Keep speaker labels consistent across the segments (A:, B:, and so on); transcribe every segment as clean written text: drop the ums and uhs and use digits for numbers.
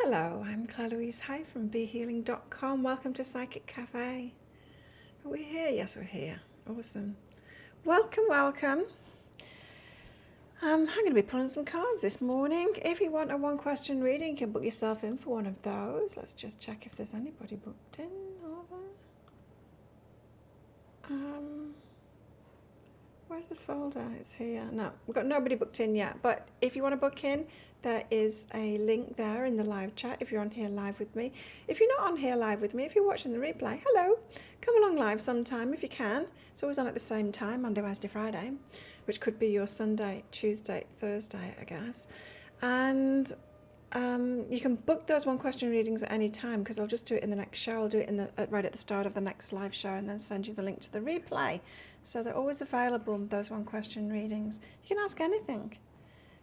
A: Hello, I'm Claire Louise Hay from BeHealing.com. Welcome to Psychic Cafe. Are we here? Yes, we're here. Awesome. Welcome, welcome. I'm going to be pulling some cards this morning. If you want a one question reading, you can book yourself in for one of those. Let's just check if there's anybody booked in. Are there? Where's the folder? It's here. No, we've got nobody booked in yet. But if you want to book in, there is a link there in the live chat if you're on here live with me. If you're not on here live with me, if you're watching the replay, hello. Come along live sometime if you can. It's always on at the same time, Monday, Wednesday, Friday, which could be your Sunday, Tuesday, Thursday, I guess. And you can book those one question readings at any time because I'll just do it in the next show. I'll do it in the right at the start of the next live show and then send you the link to the replay. So they're always available, those one question readings. You can ask anything.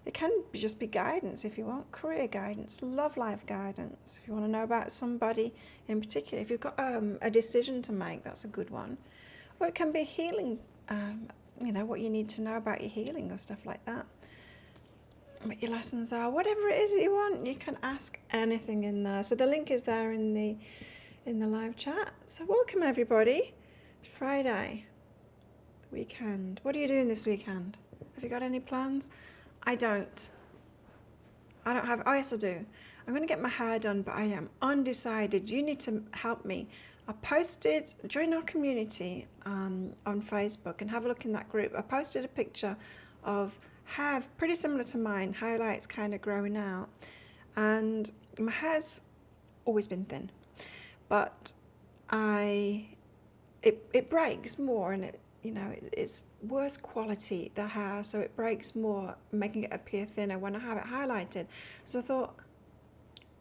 A: It can just be guidance if you want, career guidance, love life guidance. If you want to know about somebody in particular, if you've got a decision to make, that's a good one. Or it can be healing, what you need to know about your healing or stuff like that. What your lessons are, whatever it is that you want, you can ask anything in there. So the link is there in the live chat. So welcome everybody. Friday, the weekend. What are you doing this weekend? Have you got any plans? I don't have, oh yes I do. I'm going to get my hair done, but I am undecided. You need to help me. I posted, join our community on Facebook and have a look in that group. I posted a picture of hair pretty similar to mine, highlights kind of growing out. And my hair's always been thin, but it breaks more and it's worse quality, the hair, so it breaks more, making it appear thinner when I have it highlighted. So I thought,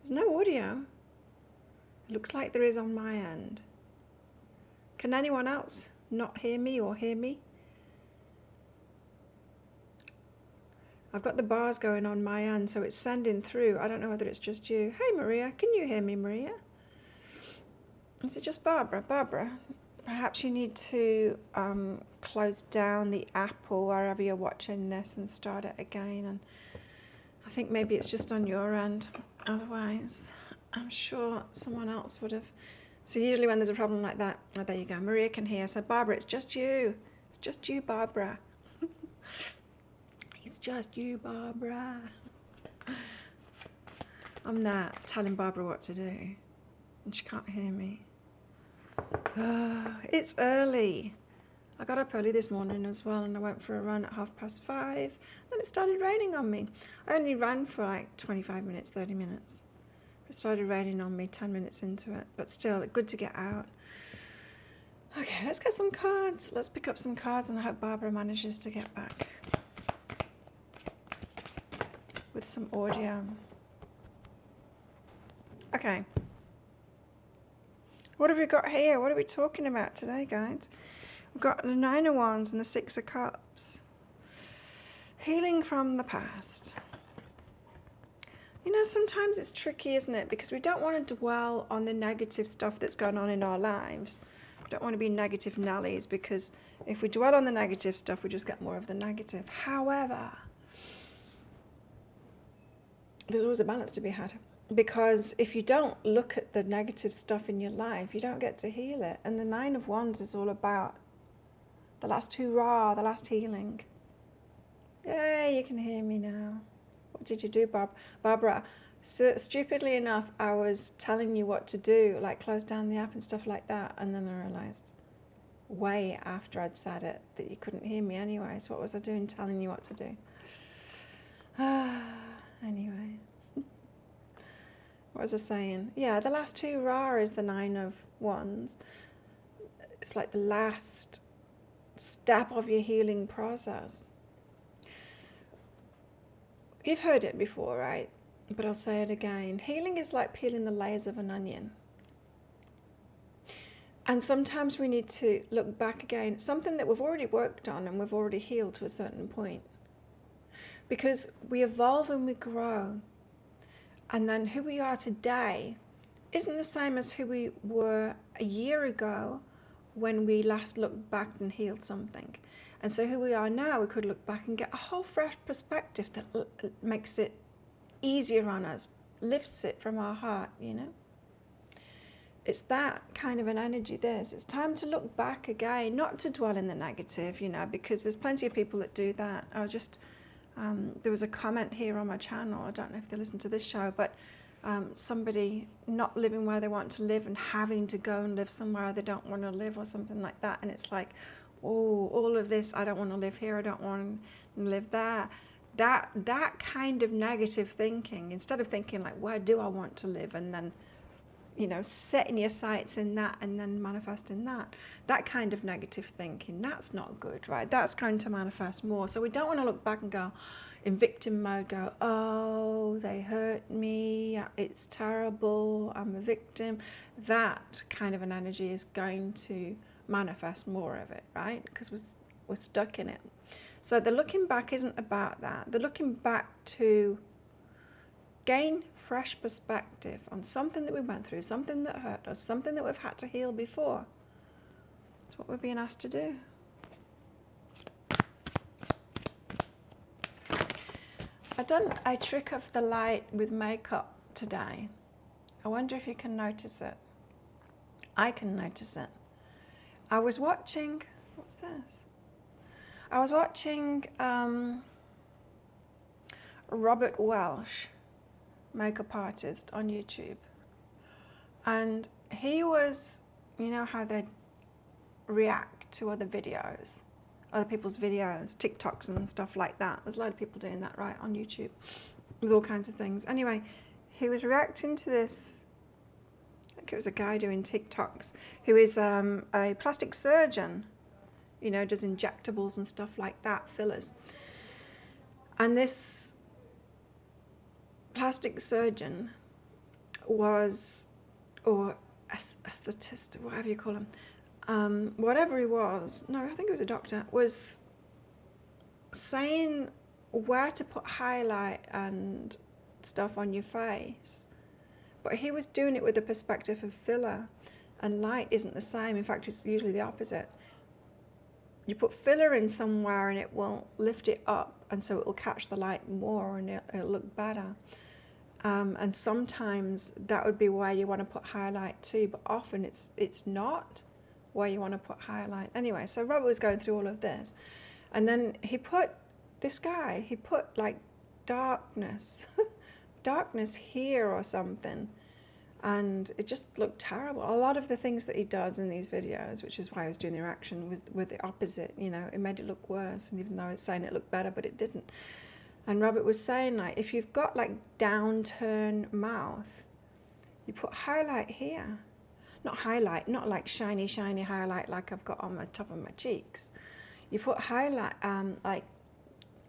A: there's no audio. It looks like there is on my end. Can anyone else not hear me or hear me? I've got the bars going on my end, so it's sending through. I don't know whether it's just you. Hey Maria, can you hear me, Maria? Is it just Barbara? Barbara, perhaps you need to close down the app or wherever you're watching this and start it again. And I think maybe it's just on your end. Otherwise, I'm sure someone else would have. So usually when there's a problem like that, oh, there you go. Maria can hear. So Barbara, it's just you. It's just you, Barbara. It's just you, Barbara. I'm not telling Barbara what to do, and she can't hear me. It's early. I got up early this morning as well, and I went for a run at 5:30. Then it started raining on me. I only ran for like 25 minutes, 30 minutes. It started raining on me 10 minutes into it, but still, good to get out. Okay, let's get some cards. Let's pick up some cards, and I hope Barbara manages to get back with some audio. Okay. What have we got here? What are we talking about today, guys? We've got the Nine of Wands and the Six of Cups. Healing from the past. Sometimes it's tricky, isn't it? Because we don't want to dwell on the negative stuff that's going on in our lives. We don't want to be negative Nellies, because if we dwell on the negative stuff, we just get more of the negative. However, there's always a balance to be had. Because if you don't look at the negative stuff in your life, you don't get to heal it. And the Nine of Wands is all about the last hurrah, the last healing. Yay, you can hear me now. What did you do, Barbara? So, stupidly enough, I was telling you what to do, like close down the app and stuff like that. And then I realized, way after I'd said it, that you couldn't hear me anyway. So what was I doing telling you what to do? Anyway. What was I saying? Yeah, the last hurrah is the Nine of Wands. It's like the last step of your healing process. You've heard it before, right? But I'll say it again. Healing is like peeling the layers of an onion. And sometimes we need to look back again, something that we've already worked on and we've already healed to a certain point. Because we evolve and we grow. And then who we are today isn't the same as who we were a year ago when we last looked back and healed something. And so who we are now, we could look back and get a whole fresh perspective that makes it easier on us, lifts it from our heart, you know. It's that kind of an energy, this. It's time to look back again, not to dwell in the negative, you know, because there's plenty of people that do that. There was a comment here on my channel, I don't know if they listen to this show, but somebody not living where they want to live and having to go and live somewhere they don't want to live or something like that. And it's like, oh, all of this, I don't want to live here, I don't want to live there. That kind of negative thinking, instead of thinking like, where do I want to live? And then, you know, setting your sights in that and then manifesting that kind of negative thinking, that's not good, right? That's going to manifest more. So we don't want to look back and go in victim mode, go, oh, they hurt me, it's terrible, I'm a victim. That kind of an energy is going to manifest more of it, right? Because we're stuck in it. So the looking back isn't about that. The looking back to gain fresh perspective on something that we went through, something that hurt us, something that we've had to heal before. That's what we're being asked to do. I've done a trick of the light with makeup today. I wonder if you can notice it. I can notice it. I was watching, what's this? I was watching Robert Welsh, makeup artist on YouTube, and he was, you know how they react to other videos, other people's videos, TikToks and stuff like that. There's a lot of people doing that, right, on YouTube with all kinds of things. Anyway, he was reacting to this, I think it was a guy doing TikToks who is a plastic surgeon, you know, does injectables and stuff like that, fillers. And this plastic surgeon was, or esthetist, whatever you call him, whatever he was, no, I think he was a doctor, was saying where to put highlight and stuff on your face. But he was doing it with the perspective of filler, and light isn't the same. In fact, it's usually the opposite. You put filler in somewhere and it will lift it up, and so it will catch the light more and it'll look better. And sometimes that would be where you want to put highlight too, but often it's not where you want to put highlight. Anyway, so Robert was going through all of this, and then he put like darkness, darkness here or something, and it just looked terrible. A lot of the things that he does in these videos, which is why I was doing the reaction, with the opposite, you know, it made it look worse, and even though I was saying it looked better, but it didn't. And Robert was saying, like, if you've got like downturn mouth, you put highlight here. Not highlight, not like shiny highlight like I've got on the top of my cheeks. You put highlight, like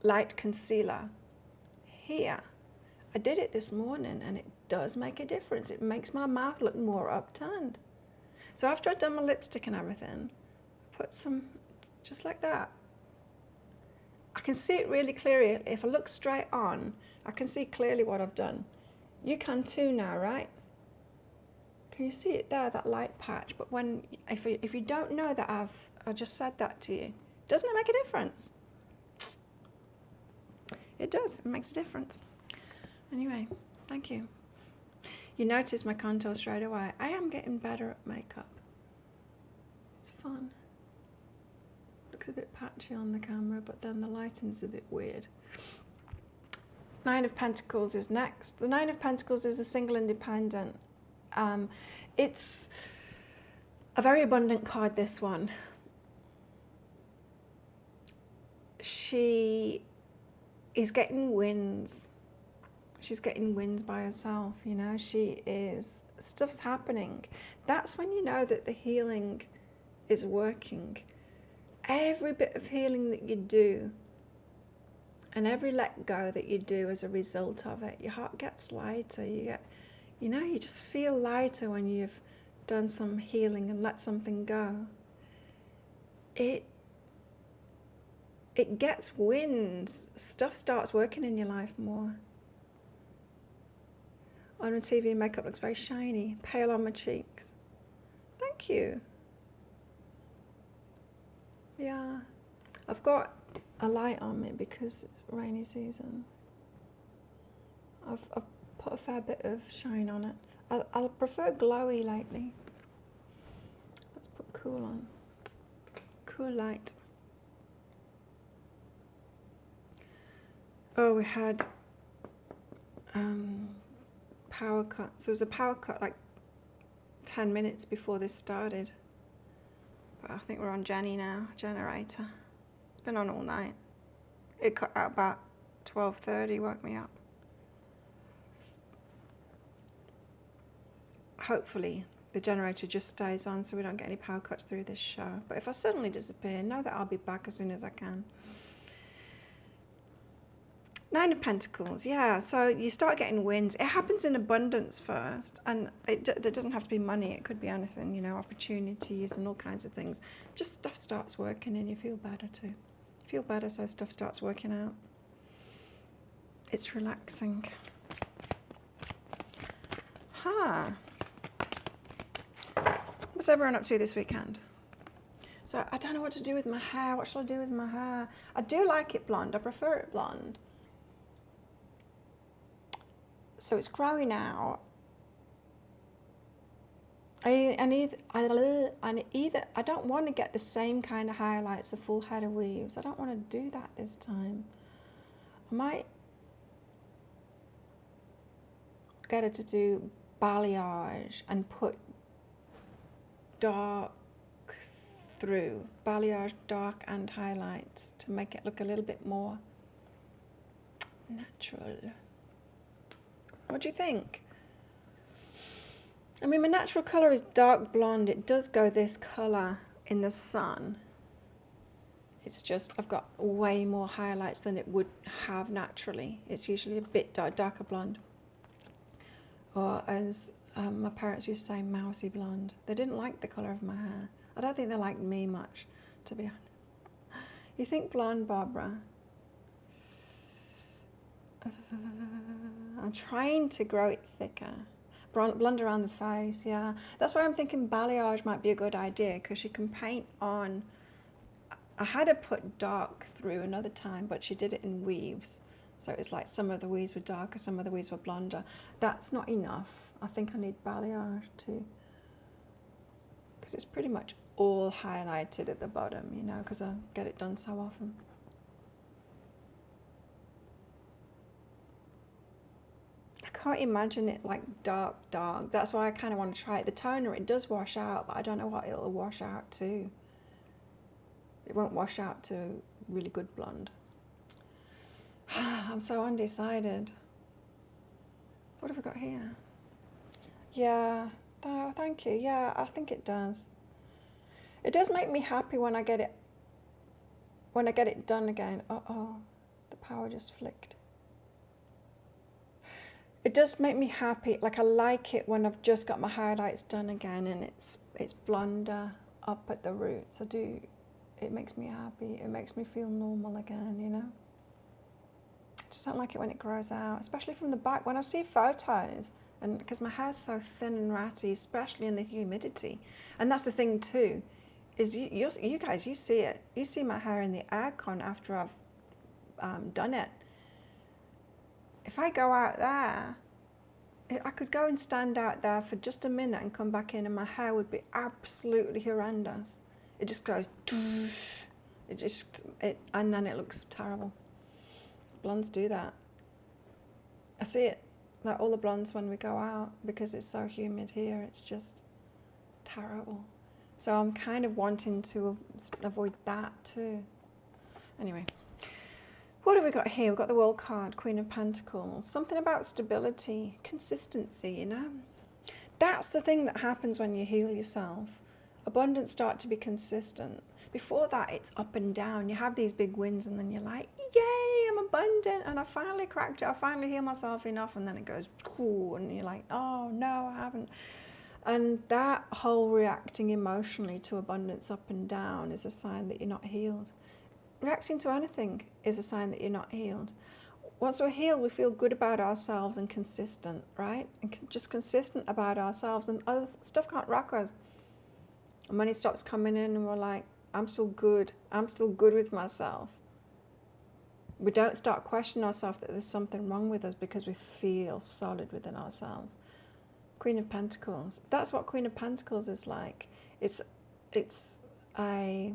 A: light concealer here. I did it this morning and it does make a difference. It makes my mouth look more upturned. So after I'd done my lipstick and everything, I put some, just like that. I can see it really clearly. If I look straight on, I can see clearly what I've done. You can too now, right? Can you see it there, that light patch? But if you don't know that I just said that to you, doesn't it make a difference? It does, it makes a difference. Anyway, thank you. You notice my contour straight away. I am getting better at makeup. It's fun. Looks a bit patchy on the camera, but then the lighting's a bit weird. Nine of Pentacles is next. The Nine of Pentacles is a single independent. It's a very abundant card, this one. She is getting wins. She's getting wins by herself, you know. Stuff's happening. That's when you know that the healing is working. Every bit of healing that you do and every let go that you do as a result of it, your heart gets lighter. You just feel lighter when you've done some healing and let something go. It gets wins. Stuff starts working in your life more. On the TV, makeup looks very shiny, pale on my cheeks. Thank you. Yeah, I've got a light on me because it's rainy season. I've put a fair bit of shine on it. I'll prefer glowy lately. Let's put cool on. Cool light. Oh, we had power cuts. There was a power cut like 10 minutes before this started. But I think we're on Jenny now, generator. It's been on all night. It cut out about 12:30, woke me up. Hopefully the generator just stays on so we don't get any power cuts through this show. But if I suddenly disappear, know that I'll be back as soon as I can. Nine of Pentacles, yeah, so you start getting wins. It happens in abundance first, and it doesn't have to be money. It could be anything, you know, opportunities and all kinds of things. Just stuff starts working and you feel better too. You feel better, so stuff starts working out. It's relaxing. What's everyone up to this weekend? So I don't know what to do with my hair. What shall I do with my hair? I do like it blonde. I prefer it blonde. So it's growing out. I don't want to get the same kind of highlights, a full head of weaves. I don't want to do that this time. I might get her to do balayage and put dark through. Balayage, dark and highlights to make it look a little bit more natural. What do you think? I mean, my natural colour is dark blonde. It does go this colour in the sun. It's just, I've got way more highlights than it would have naturally. It's usually a bit darker blonde. Or as my parents used to say, mousy blonde. They didn't like the colour of my hair. I don't think they liked me much, to be honest. You think blonde, Barbara? I'm trying to grow it thicker. Blonde around the face, yeah. That's why I'm thinking balayage might be a good idea, because you can paint on. I had her put dark through another time, but she did it in weaves. So it's like some of the weaves were darker, some of the weaves were blonder. That's not enough. I think I need balayage too. Because it's pretty much all highlighted at the bottom, you know, because I get it done so often. I can't imagine it like dark. That's why I kind of want to try it. The toner, it does wash out, but I don't know what it'll wash out to. It won't wash out to really good blonde. I'm so undecided. What have we got here? Yeah, oh, thank you. Yeah, I think it does. It does make me happy when I get it done again. Uh-oh, the power just flicked. It does make me happy. Like, I like it when I've just got my highlights done again and it's blonder up at the roots. I do. It makes me happy. It makes me feel normal again, you know. I just don't like it when it grows out, especially from the back. When I see photos, and because my hair's so thin and ratty, especially in the humidity, and that's the thing too, is you guys, you see it. You see my hair in the aircon after I've done it. If I go out there, I could go and stand out there for just a minute and come back in and my hair would be absolutely horrendous. It just goes, and then it looks terrible. Blondes do that. I see it, like all the blondes when we go out, because it's so humid here, it's just terrible. So I'm kind of wanting to avoid that too. Anyway. What have we got here? We've got the World card, Queen of Pentacles. Something about stability, consistency, you know. That's the thing that happens when you heal yourself. Abundance start to be consistent. Before that, it's up and down. You have these big wins and then you're like, yay, I'm abundant. And I finally cracked it. I finally healed myself enough. And then it goes, cool. And you're like, oh, no, I haven't. And that whole reacting emotionally to abundance up and down is a sign that you're not healed. Reacting to anything is a sign that you're not healed. Once we're healed, we feel good about ourselves and consistent, right? And just consistent about ourselves, and other stuff can't rock us. Money stops coming in and we're like, I'm still good. I'm still good with myself. We don't start questioning ourselves that there's something wrong with us because we feel solid within ourselves. Queen of Pentacles. That's what Queen of Pentacles is like. It's a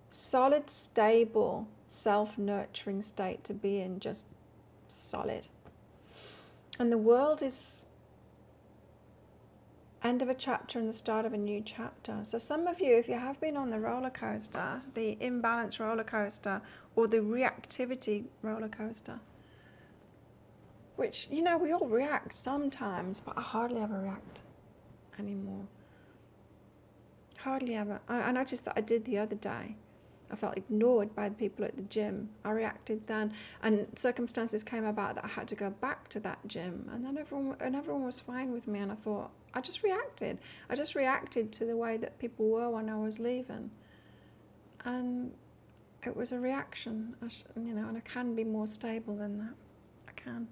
A: solid, stable, self-nurturing state to be in, just solid. And the world is end of a chapter and the start of a new chapter. So some of you, if you have been on the roller coaster, the imbalance roller coaster, or the reactivity roller coaster, which, you know, we all react sometimes, but I hardly ever react anymore. Hardly ever. I noticed that I did the other day. I felt ignored by the people at the gym. I reacted then, and circumstances came about that I had to go back to that gym, and then everyone was fine with me, and I thought, I just reacted. I just reacted to the way that people were when I was leaving, and it was a reaction, you know, and I can be more stable than that. I can.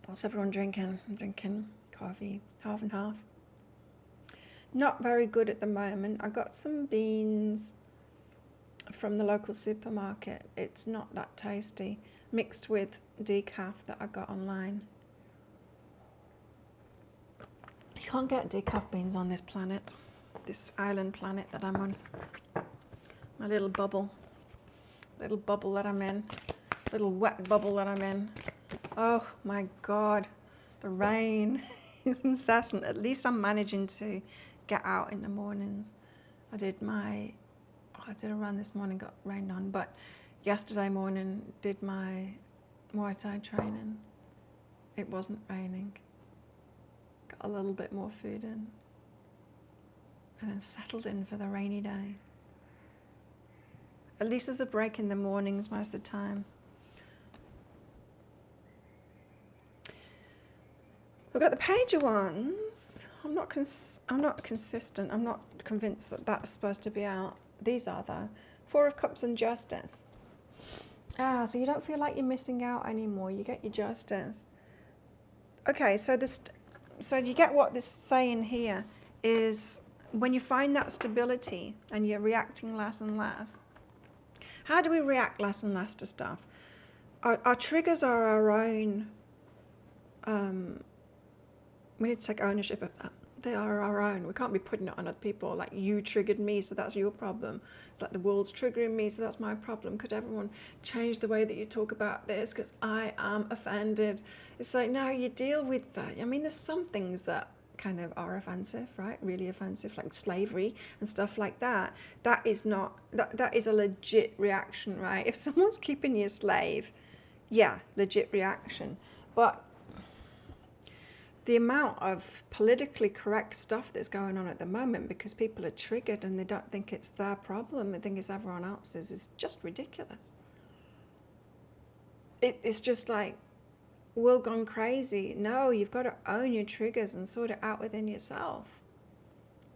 A: What's everyone drinking? I'm drinking coffee, half and half. Not very good at the moment. I got some beans from the local supermarket. It's not that tasty, mixed with decaf that I got online. You can't get decaf beans on this planet, this island planet that I'm on. My little bubble that I'm in, little wet bubble that I'm in. Oh my God, the rain is incessant. At least I'm managing to get out in the mornings. I did a run this morning, got rained on, but yesterday morning did my Muay Thai training. It wasn't raining. Got a little bit more food in, and then settled in for the rainy day. At least there's a break in the mornings most of the time. We've got the page of wands. I'm not consistent. I'm not convinced that that's supposed to be out. These are though. Four of Cups and Justice. So you don't feel like you're missing out anymore. You get your justice. Okay, so you get what this saying here is, when you find that stability and you're reacting less and less. How do we react less and less to stuff? Our triggers are our own. We need to take ownership of that. They are our own. We can't be putting it on other people, like, you triggered me, so that's your problem. It's like the world's triggering me, so that's my problem. Could everyone change the way that you talk about this because I am offended? It's like, no, you deal with that. I mean, there's some things that kind of are offensive, right? Really offensive, like slavery and stuff like that. That is not, that is a legit reaction, right? If someone's keeping you a slave, yeah, legit reaction. But the amount of politically correct stuff that's going on at the moment because people are triggered and they don't think it's their problem, they think it's everyone else's, is just ridiculous. It's just like, world gone crazy. No, you've got to own your triggers and sort it out within yourself,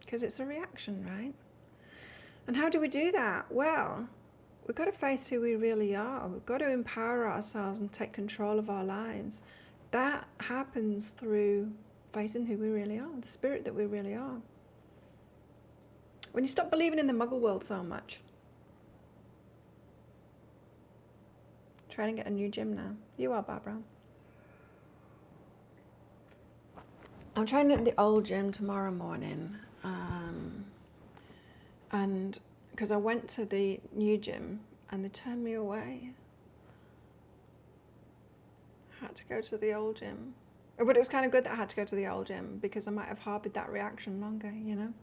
A: because it's a reaction, right? And how do we do that? Well, we've got to face who we really are. We've got to empower ourselves and take control of our lives. That happens through facing who we really are, the spirit that we really are. When you stop believing in the muggle world so much. Trying to get a new gym now. You are, Barbara. I'm training at the old gym tomorrow morning. And because I went to the new gym and they turned me away. Had to go to the old gym. But it was kind of good that I had to go to the old gym, because I might have harbored that reaction longer, you know.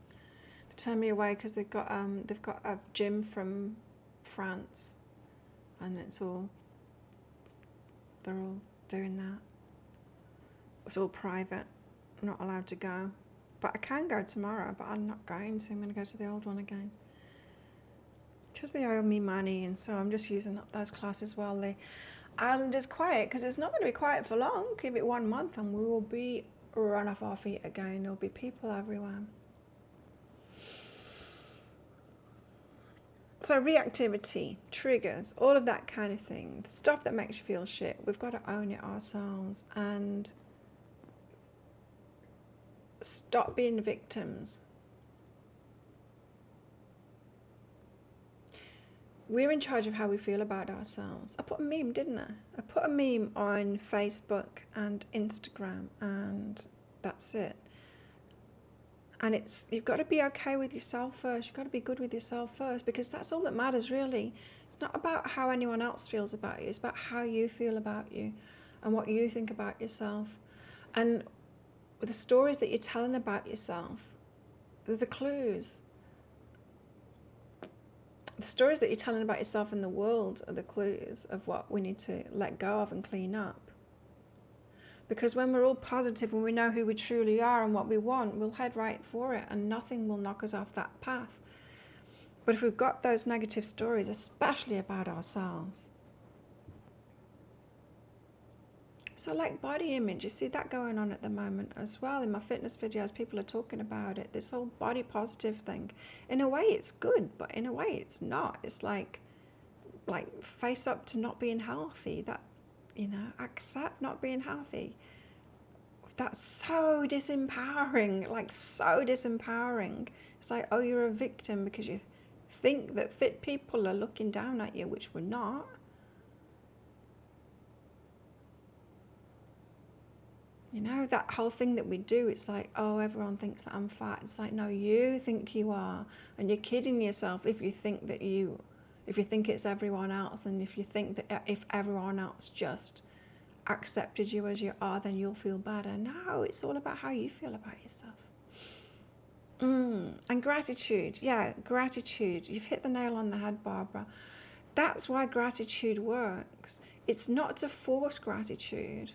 A: They turned me away because they've got a gym from France, and they're all doing that. It's all private. I'm not allowed to go. But I can go tomorrow, but I'm not going to. I'm going to go to the old one again. Because they owe me money, and so I'm just using up those classes while the island is quiet, because it's not going to be quiet for long. Give it 1 month and we will be run off our feet again. There'll be people everywhere. So reactivity, triggers, all of that kind of thing, stuff that makes you feel shit, we've got to own it ourselves and stop being victims. we're in charge of how we feel about ourselves. I put a meme, didn't I? I put a meme on Facebook and Instagram, and that's it. And you've got to be okay with yourself first. You've got to be good with yourself first, because that's all that matters, really. It's not about how anyone else feels about you. It's about how you feel about you and what you think about yourself. And the stories that you're telling about yourself, they're the clues. The stories that you're telling about yourself in the world are the clues of what we need to let go of and clean up. Because when we're all positive and we know who we truly are and what we want, we'll head right for it, and nothing will knock us off that path. But if we've got those negative stories, especially about ourselves. So like body image, you see that going on at the moment as well. In my fitness videos, people are talking about it. This whole body positive thing. In a way it's good, but in a way it's not. It's like face up to not being healthy. That, accept not being healthy. That's so disempowering, so disempowering. It's like, oh, you're a victim because you think that fit people are looking down at you, which we're not. That whole thing that we do, it's like, oh, everyone thinks that I'm fat. It's like, no, you think you are. And you're kidding yourself if you think it's everyone else, and if you think that if everyone else just accepted you as you are, then you'll feel better. No, it's all about how you feel about yourself. And gratitude. Yeah, gratitude. You've hit the nail on the head, Barbara. That's why gratitude works. It's not to force gratitude.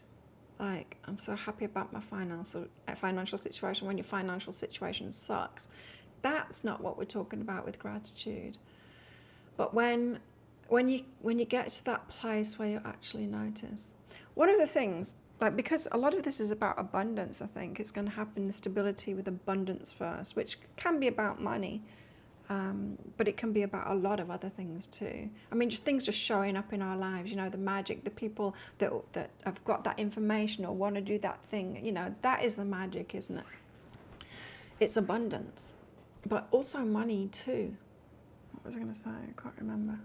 A: Like, I'm so happy about my financial situation when your financial situation sucks. That's not what we're talking about with gratitude. But when you get to that place where you actually notice. One of the things, because a lot of this is about abundance, I think it's going to happen, the stability with abundance first, which can be about money, but it can be about a lot of other things too. I mean, just things just showing up in our lives, the magic, the people that have got that information or want to do that thing, that is the magic, isn't it? It's abundance, but also money too. What was I going to say? I can't remember.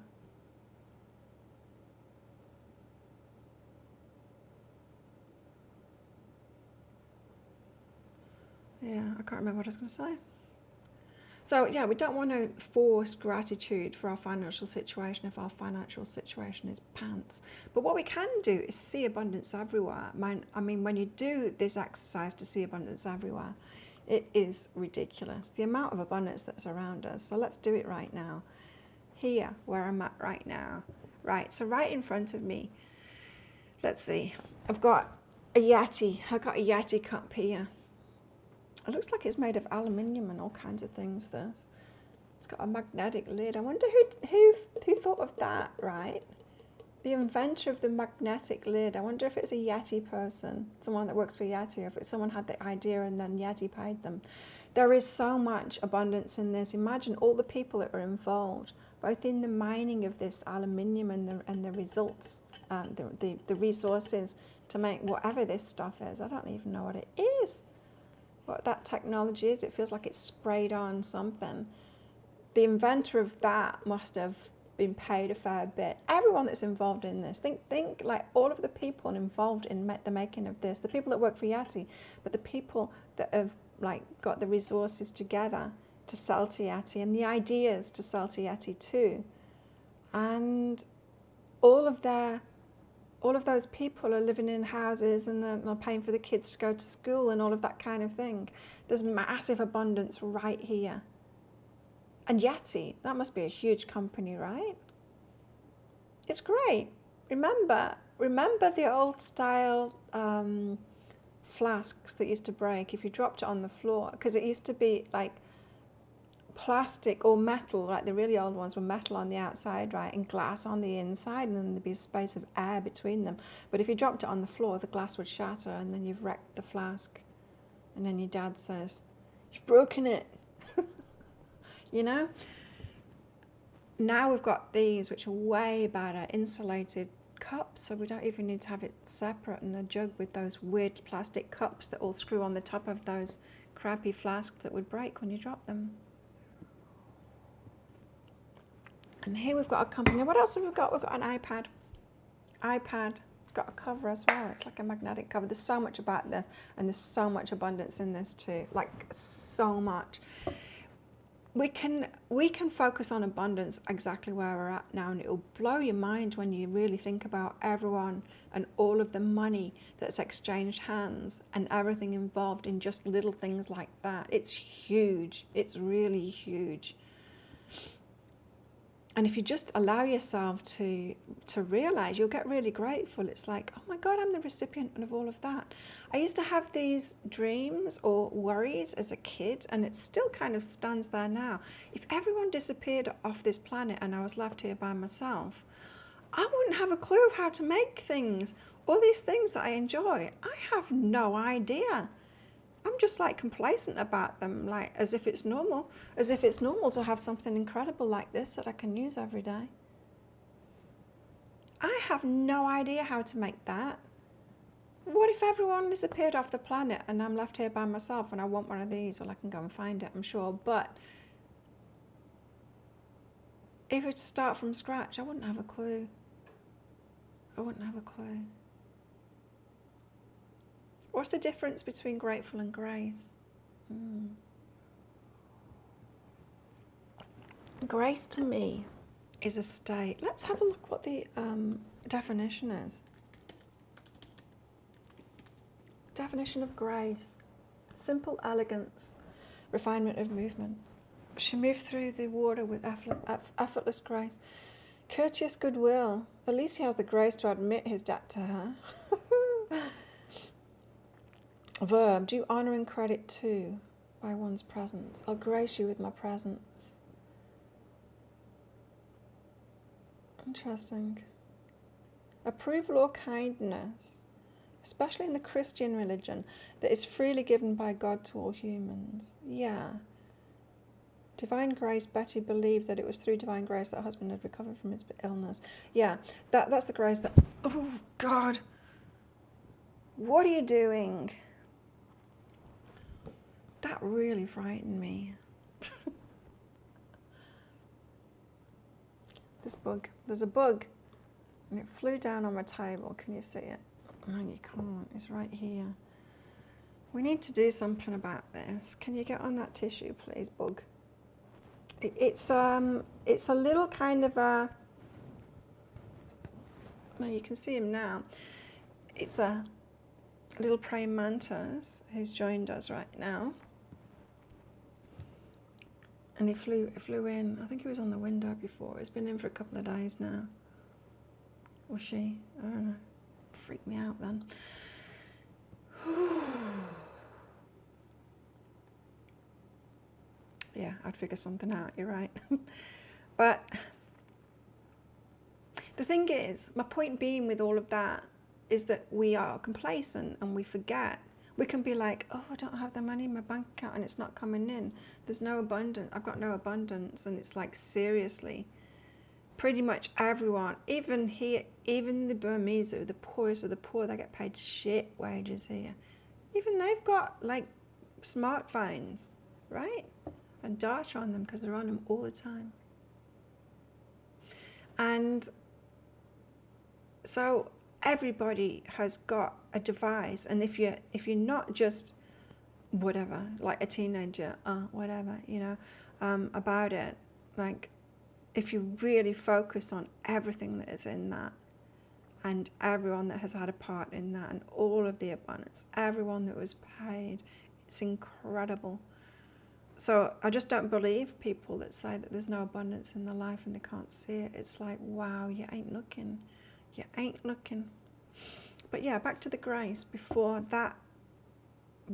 A: Yeah, I can't remember what I was going to say. So yeah, we don't want to force gratitude for our financial situation if our financial situation is pants. But what we can do is see abundance everywhere. I mean, when you do this exercise to see abundance everywhere, it is ridiculous, the amount of abundance that's around us. So let's do it right now. Here, where I'm at right now. Right, so right in front of me, let's see, I've got a Yeti. I've got a Yeti cup here. It looks like it's made of aluminium and all kinds of things, this. It's got a magnetic lid. I wonder who thought of that, right? The inventor of the magnetic lid. I wonder if it's a Yeti person, someone that works for Yeti, or if someone had the idea and then Yeti paid them. There is so much abundance in this. Imagine all the people that are involved, both in the mining of this aluminium and the results, the resources to make whatever this stuff is. I don't even know what it is. What that technology is. It feels like it's sprayed on something. The inventor of that must have been paid a fair bit. Everyone that's involved in this, think like all of the people involved in the making of this, the people that work for Yeti, but the people that have got the resources together to sell to Yeti, and the ideas to sell to Yeti too, and all of those people are living in houses and are paying for the kids to go to school and all of that kind of thing. There's massive abundance right here. And Yeti, that must be a huge company, right? It's great. Remember the old style flasks that used to break if you dropped it on the floor, because it used to be like plastic or metal, like the really old ones were metal on the outside, right, and glass on the inside, and then there'd be a space of air between them. But if you dropped it on the floor, the glass would shatter, and then you've wrecked the flask. And then your dad says, "You've broken it." Now we've got these, which are way better, insulated cups, so we don't even need to have it separate, and a jug with those weird plastic cups that all screw on the top of those crappy flasks that would break when you drop them. And here we've got a company. What else have we got? We've got an iPad. It's got a cover as well. It's like a magnetic cover. There's so much about this, and there's so much abundance in this too. Like so much. We can focus on abundance exactly where we're at now, and it'll blow your mind when you really think about everyone and all of the money that's exchanged hands and everything involved in just little things like that. It's huge. It's really huge. And if you just allow yourself to realize, you'll get really grateful. It's like, oh my God, I'm the recipient of all of that. I used to have these dreams or worries as a kid, and it still kind of stands there now. If everyone disappeared off this planet and I was left here by myself, I wouldn't have a clue how to make things. All these things that I enjoy, I have no idea. I'm just like complacent about them, like as if it's normal to have something incredible like this that I can use every day. I have no idea how to make that. What if everyone disappeared off the planet and I'm left here by myself and I want one of these? Well, I can go and find it, I'm sure. But if it's start from scratch, I wouldn't have a clue. What's the difference between grateful and grace? Grace to me is a state. Let's have a look what the definition is. Definition of grace: simple elegance, refinement of movement. She moved through the water with effortless grace. Courteous goodwill. At least he has the grace to admit his debt to her. Verb: do honour and credit to by one's presence. I'll grace you with my presence. Interesting. Approval or kindness, especially in the Christian religion, that is freely given by God to all humans. Yeah. Divine grace. Betty believed that it was through divine grace that her husband had recovered from his illness. Yeah, that's the grace that... Oh, God. What are you doing? That really frightened me. This bug. There's a bug. And it flew down on my table. Can you see it? Oh, you can't. It's right here. We need to do something about this. Can you get on that tissue, please, bug? It's a little kind of a... No, you can see him now. It's a little praying mantis who's joined us right now. And he flew in. I think he was on the window before. He's been in for a couple of days now. Or she. I don't know. Freaked me out then. Yeah, I'd figure something out. You're right. But the thing is, my point being with all of that is that we are complacent and we forget. We can be like, oh, I don't have the money in my bank account and it's not coming in. There's no abundance. I've got no abundance. And it's like, seriously, pretty much everyone, even here, even the Burmese, the poorest of the poor, they get paid shit wages here. Even they've got like smartphones, right? And data on them because they're on them all the time. And so everybody has got a device, and if you're not just whatever, like a teenager, whatever, about it, like if you really focus on everything that is in that, and everyone that has had a part in that, and all of the abundance, everyone that was paid, it's incredible. So I just don't believe people that say that there's no abundance in their life and they can't see it. It's like, wow, you ain't looking. You ain't looking. But yeah, back to the grace. Before that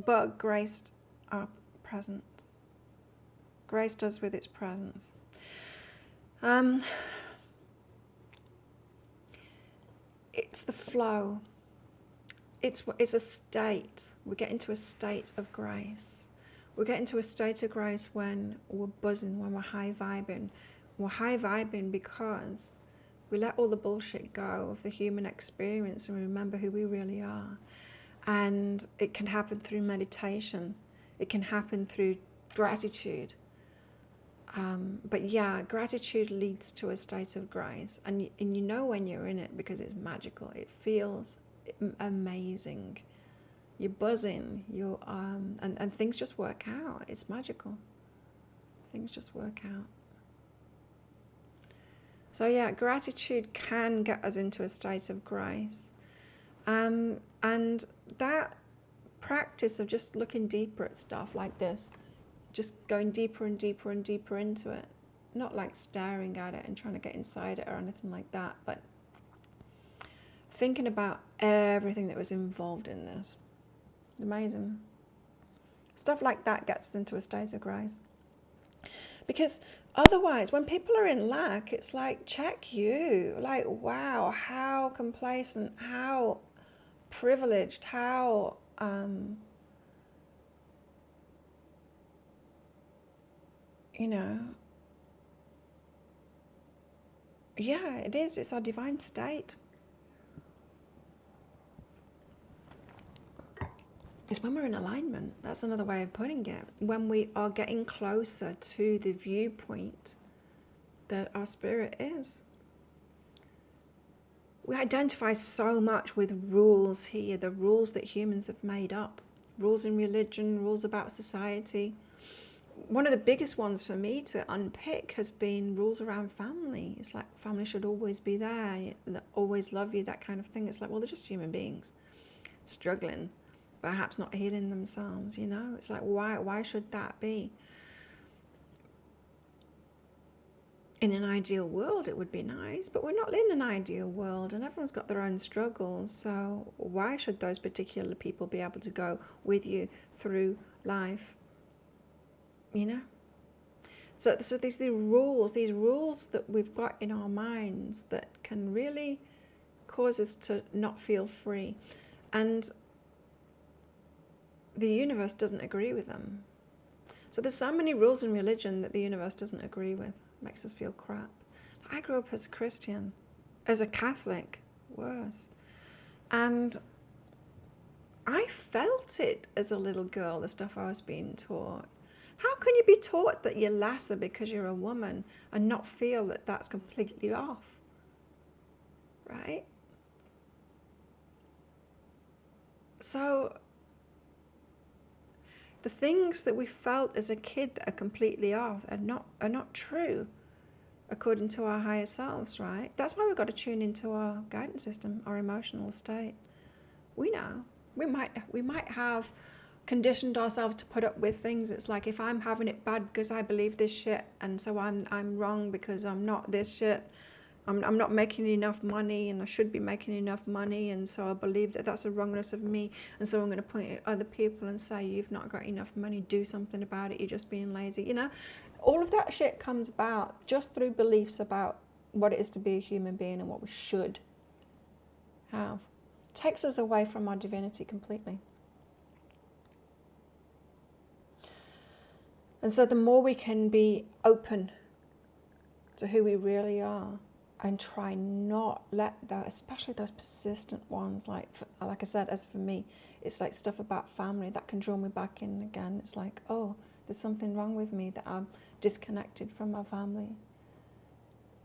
A: bug graced our presence. Graced us with its presence. It's the flow. It's a state. We get into a state of grace. We get into a state of grace when we're buzzing, when we're high vibing. We're high vibing because we let all the bullshit go of the human experience and remember who we really are. And it can happen through meditation. It can happen through gratitude. But yeah, gratitude leads to a state of grace, and you know when you're in it because it's magical. It feels amazing. You're buzzing. You're and things just work out. It's magical. Things just work out. So yeah, gratitude can get us into a state of grace, and that practice of just looking deeper at stuff like this, just going deeper and deeper and deeper into it, not like staring at it and trying to get inside it or anything like that, but thinking about everything that was involved in this. Amazing. Stuff like that gets us into a state of grace. Because otherwise, when people are in lack, it's like, check you. Like, wow, how complacent, how privileged, how you know, yeah, it is. It's our divine state. It's when we're in alignment. That's another way of putting it. When we are getting closer to the viewpoint that our spirit is. We identify so much with rules here, the rules that humans have made up. Rules in religion, rules about society. One of the biggest ones for me to unpick has been rules around family. It's like family should always be there, always love you, that kind of thing. It's like, well, they're just human beings struggling, perhaps not healing themselves, you know? It's like, why should that be? In an ideal world, it would be nice, but we're not in an ideal world, and everyone's got their own struggles. So why should those particular people be able to go with you through life? You know? So these rules that we've got in our minds that can really cause us to not feel free. And the universe doesn't agree with them. So there's so many rules in religion that the universe doesn't agree with. Makes us feel crap. I grew up as a Christian, as a Catholic, worse. And I felt it as a little girl, the stuff I was being taught. How can you be taught that you're lesser because you're a woman and not feel that that's completely off? Right? So the things that we felt as a kid that are completely off are not true according to our higher selves, right? That's why we've got to tune into our guidance system, our emotional state. We know. We might have conditioned ourselves to put up with things. It's like, if I'm having it bad because I believe this shit, and so I'm wrong because I'm not this shit. I'm not making enough money, and I should be making enough money, and so I believe that that's a wrongness of me, and so I'm going to point at other people and say, you've not got enough money, do something about it, you're just being lazy. You know, all of that shit comes about just through beliefs about what it is to be a human being and what we should have. It takes us away from our divinity completely. And so the more we can be open to who we really are, and try not let that, especially those persistent ones, like I said, as for me, it's like stuff about family that can draw me back in again. It's like, oh, there's something wrong with me, that I'm disconnected from my family.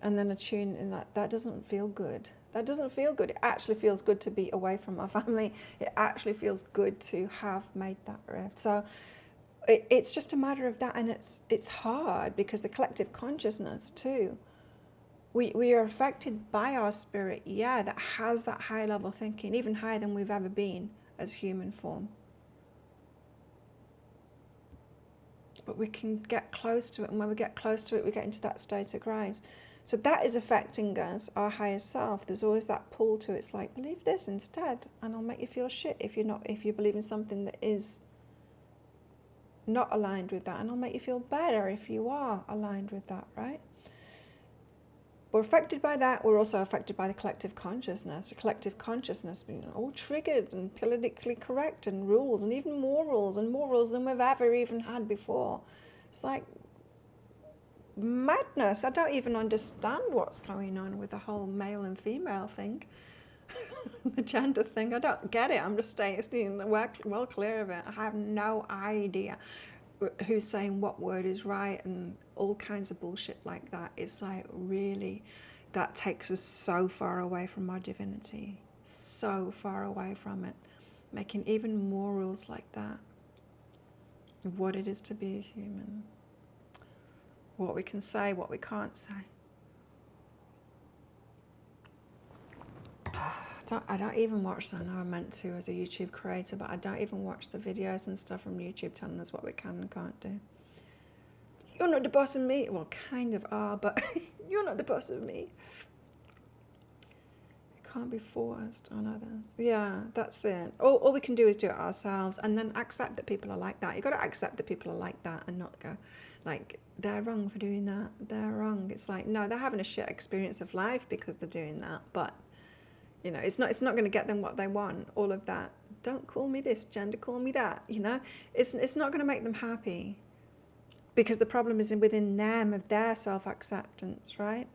A: And then I tune in, that doesn't feel good. That doesn't feel good. It actually feels good to be away from my family. It actually feels good to have made that rift. So it's just a matter of that, and it's hard because the collective consciousness too, we are affected by our spirit, that has that high level thinking, even higher than we've ever been as human form. But we can get close to it, and when we get close to it, we get into that state of grace. So that is affecting us, our higher self. There's always that pull to it. It's like, believe this instead, and I'll make you feel shit if you believe in something that is not aligned with that, and I'll make you feel better if you are aligned with that, right? We're affected by that. We're also affected by the collective consciousness. The collective consciousness being all triggered and politically correct, and rules, and even more rules than we've ever even had before. It's like madness. I don't even understand what's going on with the whole male and female thing. The gender thing. I don't get it. I'm just staying well clear of it. I have no idea. who's saying what word is right and all kinds of bullshit like that. It's like, really, that takes us so far away from our divinity, so far away from it, making even more rules like that of what it is to be a human, what we can say, what we can't say. I don't even watch that. I know I'm meant to as a YouTube creator, but I don't even watch the videos and stuff from YouTube telling us what we can and can't do. You're not the boss of me. Well, kind of are, but you're not the boss of me. It can't be forced on others. Yeah, that's it. All we can do is do it ourselves, and then accept that people are like that. You've got to accept that people are like that and not go, like, they're wrong for doing that. They're wrong. It's like, no, they're having a shit experience of life because they're doing that, but you know, it's not going to get them what they want. All of that. Don't call me this, gender, call me that. You know, it's not going to make them happy, because the problem is within them of their self-acceptance, right?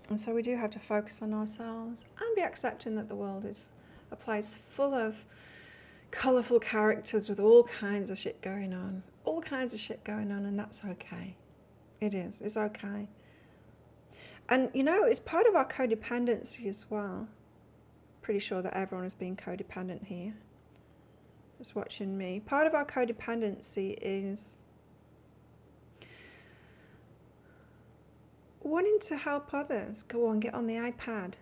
A: And so we do have to focus on ourselves and be accepting that the world is a place full of colourful characters with all kinds of shit going on, and that's okay. It is. It's okay. And, you know, it's part of our codependency as well. Pretty sure that everyone is being codependent here. Just watching me. Part of our codependency is wanting to help others. Go on, get on the iPad.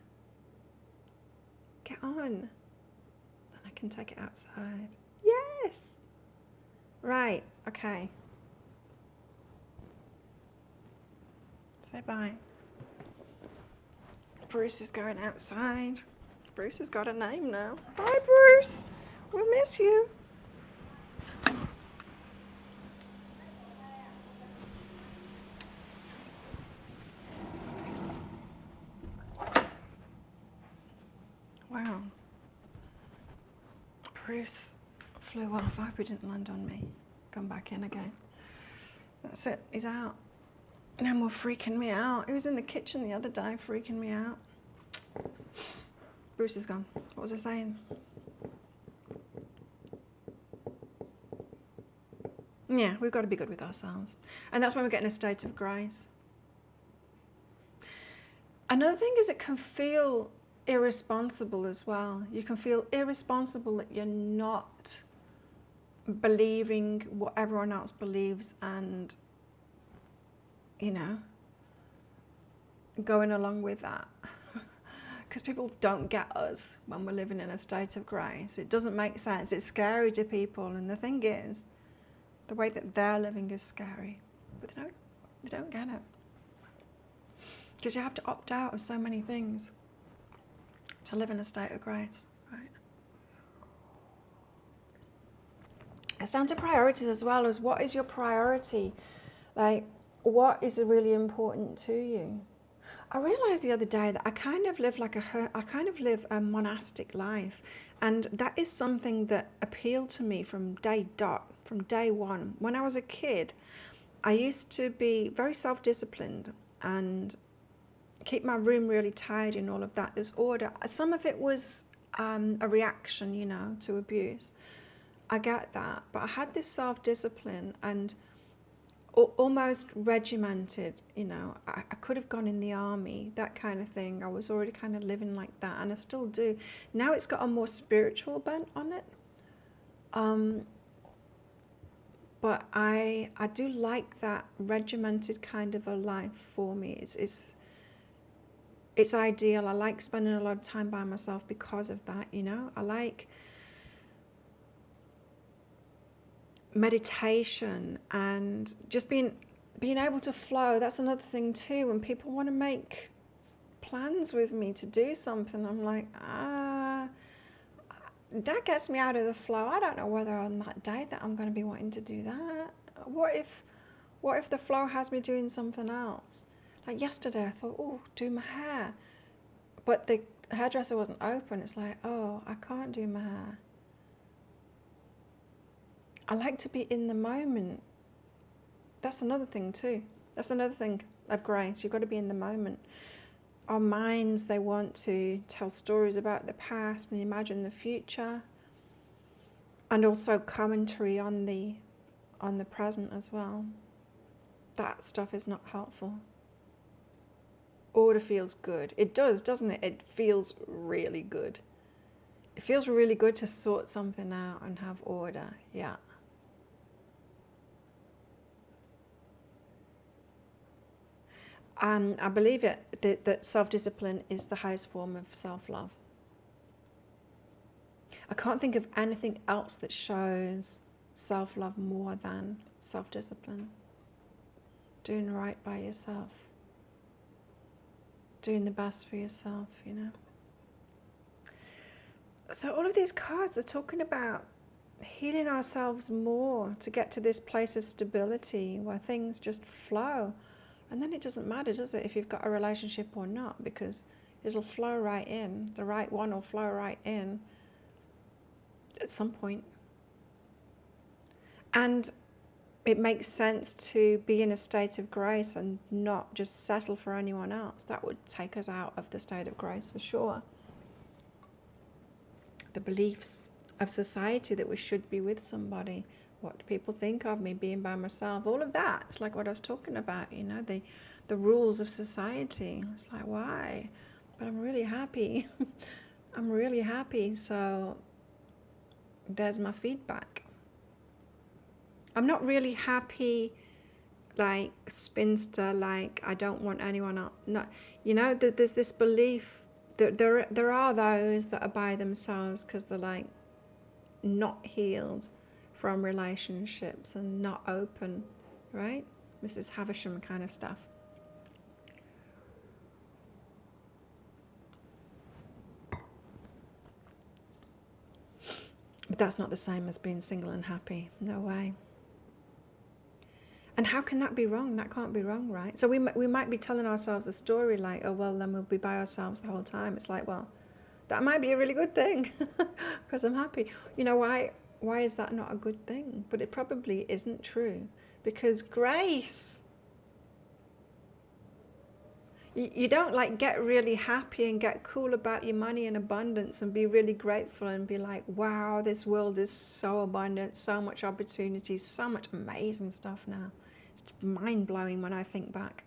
A: Get on. Then I can take it outside. Yes! Right, okay. Say bye. Bruce is going outside. Bruce has got a name now. Bye, Bruce. We'll miss you. Wow. Bruce flew off. I hope he didn't land on me. Come back in again. That's it. He's out. No more freaking me out. He was in the kitchen the other day freaking me out. Bruce is gone. What was I saying? Yeah, we've got to be good with ourselves. And that's when we get in a state of grace. Another thing is it can feel irresponsible as well. You can feel irresponsible that you're not believing what everyone else believes and, you know, going along with that. Because people don't get us when we're living in a state of grace. It doesn't make sense. It's scary to people. And the thing is, the way that they're living is scary. But they don't get it. Because you have to opt out of so many things to live in a state of grace, right? It's down to priorities as well, as what is your priority? Like, what is really important to you? I realized the other day that I kind of live a monastic life, and that is something that appealed to me from day one. When I was a kid, I used to be very self-disciplined and keep my room really tidy and all of that. There's order. Some of it was a reaction, you know, to abuse. I get that, but I had this self-discipline and almost regimented, you know. I could have gone in the army, that kind of thing. I was already kind of living like that, and I still do. Now it's got a more spiritual bent on it. But I do like that regimented kind of a life for me. It's ideal. I like spending a lot of time by myself because of that, you know. I like meditation and just being able to flow. That's another thing too. When people want to make plans with me to do something, I'm like, that gets me out of the flow. I don't know whether on that day that I'm going to be wanting to do that. What if the flow has me doing something else? Like yesterday I thought, oh, do my hair, but the hairdresser wasn't open. It's like, oh, I can't do my hair. I like to be in the moment. That's another thing too. That's another thing of grace. You've got to be in the moment. Our minds, they want to tell stories about the past and imagine the future. And also commentary on the on the present as well. That stuff is not helpful. Order feels good. It does, doesn't it? It feels really good. It feels really good to sort something out and have order. Yeah. I believe that self-discipline is the highest form of self-love. I can't think of anything else that shows self-love more than self-discipline. Doing right by yourself. Doing the best for yourself, you know. So all of these cards are talking about healing ourselves more to get to this place of stability where things just flow. And then it doesn't matter, does it, if you've got a relationship or not, because it'll flow right in. The right one will flow right in at some point. And it makes sense to be in a state of grace and not just settle for anyone else. That would take us out of the state of grace for sure. The beliefs of society that we should be with somebody. What do people think of me being by myself? All of that. It's like what I was talking about, you know, the rules of society. It's like, why? But I'm really happy. I'm really happy. So there's my feedback. I'm not really happy like spinster, like I don't want anyone else. No, you know, there's this belief that there are those that are by themselves because they're like not healed from relationships and not open, right? Mrs. Havisham kind of stuff. But that's not the same as being single and happy. No way. And how can that be wrong? That can't be wrong, right? So we might be telling ourselves a story like, oh, well, then we'll be by ourselves the whole time. It's like, well, that might be a really good thing because I'm happy. You know, why is that not a good thing? But it probably isn't true because grace. You don't like get really happy and get cool about your money and abundance and be really grateful and be like, wow, this world is so abundant, so much opportunity, so much amazing stuff now. It's mind-blowing when I think back.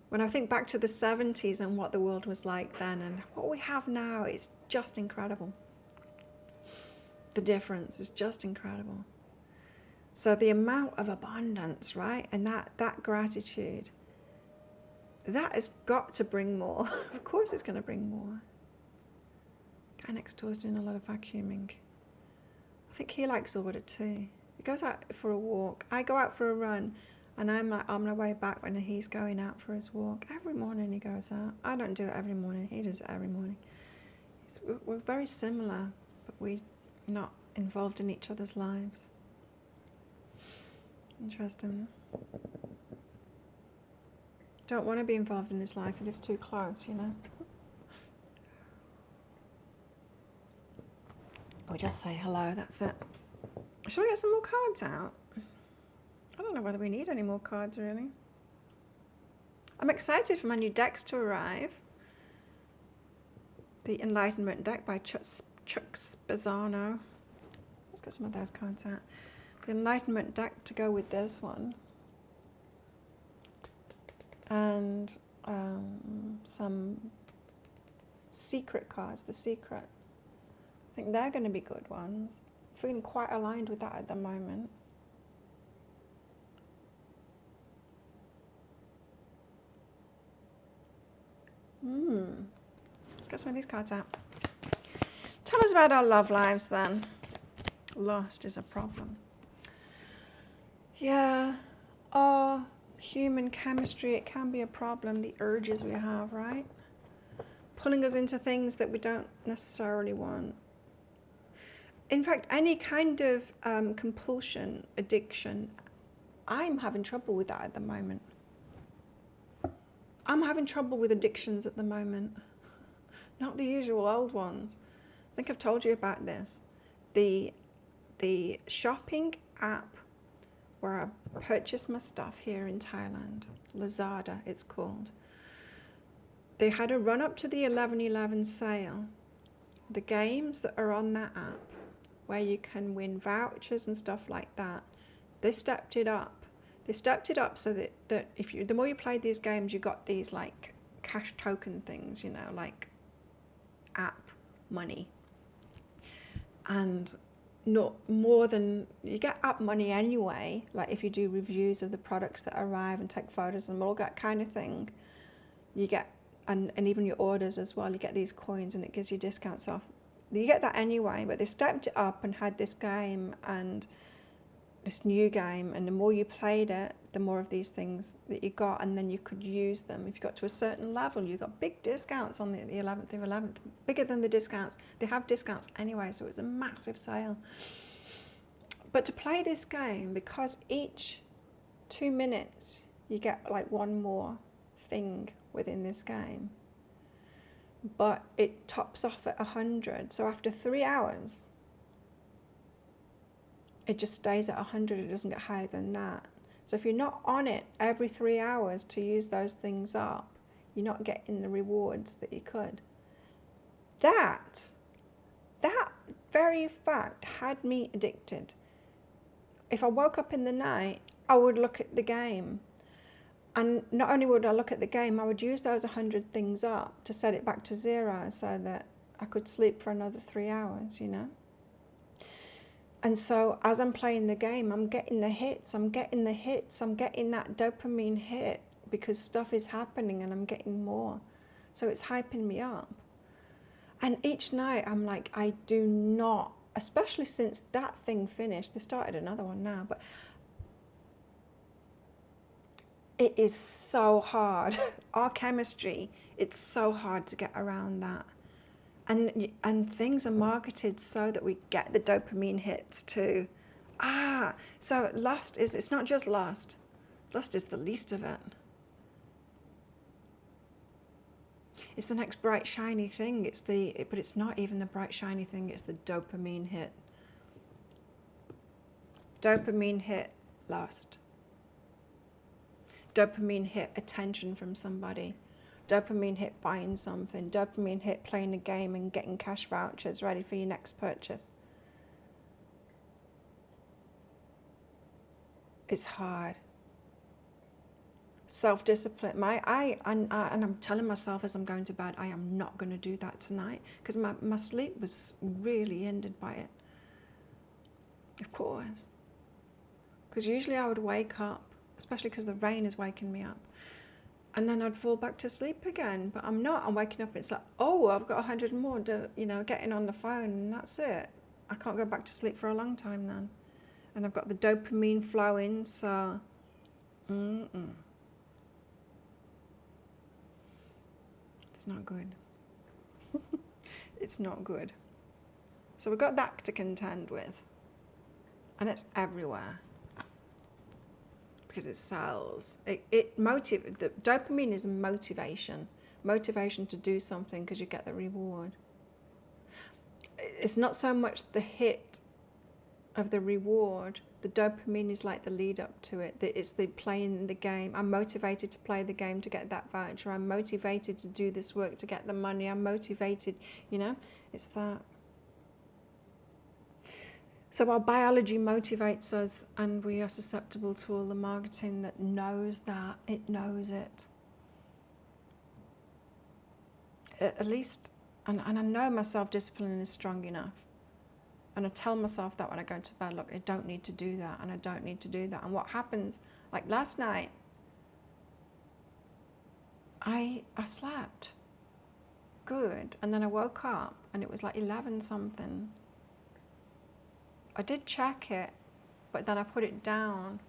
A: When I think back to the 70s and what the world was like then and what we have now, it's just incredible. The difference is just incredible. So the amount of abundance, right? And that gratitude, that has got to bring more. Of course it's going to bring more. Guy next door is doing a lot of vacuuming. I think he likes order too. He goes out for a walk. I go out for a run and I'm like on my way back when he's going out for his walk. Every morning he goes out. I don't do it every morning. He does it every morning. We're very similar, but we're not involved in each other's lives. Interesting. Don't want to be involved in his life. He lives too close, you know. We just say hello, that's it. Shall we get some more cards out? I don't know whether we need any more cards, really. I'm excited for my new decks to arrive. The Enlightenment deck by Chuck Spezzano. Let's get some of those cards out. The Enlightenment deck to go with this one. And some secret cards, the secret. I think they're going to be good ones. I'm feeling quite aligned with that at the moment. Let's get some of these cards out. Tell us about our love lives then. Lost is a problem. Yeah. Oh. Human chemistry, it can be a problem, the urges we have, right? Pulling us into things that we don't necessarily want. In fact, any kind of compulsion, addiction, I'm having trouble with that at the moment. I'm having trouble with addictions at the moment. Not the usual old ones. I think I've told you about this. The shopping app where I purchased my stuff here in Thailand, Lazada it's called. They had a run up to the 11/11 sale. The games that are on that app, where you can win vouchers and stuff like that, They stepped it up. They stepped it up so that if you, the more you played these games, you got these like cash token things, you know, like app money. And not more than, you get app money anyway, like if you do reviews of the products that arrive and take photos and all that kind of thing, you get, and even your orders as well, you get these coins and it gives you discounts off. You get that anyway, but they stepped it up and had this game and this new game, and the more you played it, the more of these things that you got, and then you could use them. If you got to a certain level, you got big discounts on the 11th of 11th, bigger than the discounts. They have discounts anyway, so it was a massive sale. But to play this game, because each 2 minutes you get like one more thing within this game, but it tops off at 100. So after 3 hours, it just stays at 100. It doesn't get higher than that. So if you're not on it every 3 hours to use those things up, you're not getting the rewards that you could. That very fact had me addicted. If I woke up in the night, I would look at the game. And not only would I look at the game, I would use those 100 things up to set it back to 0 so that I could sleep for another 3 hours, you know. And so as I'm playing the game, I'm getting the hits, I'm getting that dopamine hit because stuff is happening and I'm getting more. So it's hyping me up. And each night I'm like, I do not, especially since that thing finished, they started another one now, but it is so hard. Our chemistry, it's so hard to get around that. And things are marketed so that we get the dopamine hits too. So lust is, it's not just lust. Lust is the least of it. It's the next bright shiny thing. But it's not even the bright shiny thing. It's the dopamine hit. Dopamine hit lust. Dopamine hit attention from somebody. Dopamine hit buying something. Dopamine hit playing a game and getting cash vouchers ready for your next purchase. It's hard. Self-discipline. And I'm telling myself as I'm going to bed, I am not going to do that tonight because my sleep was really hindered by it. Of course. Because usually I would wake up, especially because the rain is waking me up. And then I'd fall back to sleep again, but I'm not. I'm waking up and it's like, oh, I've got 100 more, getting on the phone, and that's it. I can't go back to sleep for a long time then. And I've got the dopamine flowing, so, It's not good. It's not good. So we've got that to contend with. And it's everywhere. Because it sells. The dopamine is motivation to do something because you get the reward. It's not so much the hit of the reward. The dopamine is like the lead up to it. It's the playing the game. I'm motivated to play the game to get that voucher. I'm motivated to do this work to get the money. I'm motivated, it's that. So our biology motivates us, and we are susceptible to all the marketing that knows that. It knows it. At least, and I know my self-discipline is strong enough. And I tell myself that when I go to bed, look, I don't need to do that, and I don't need to do that. And what happens, like last night, I slept good, and then I woke up, and it was like 11 something. I did check it, but then I put it down.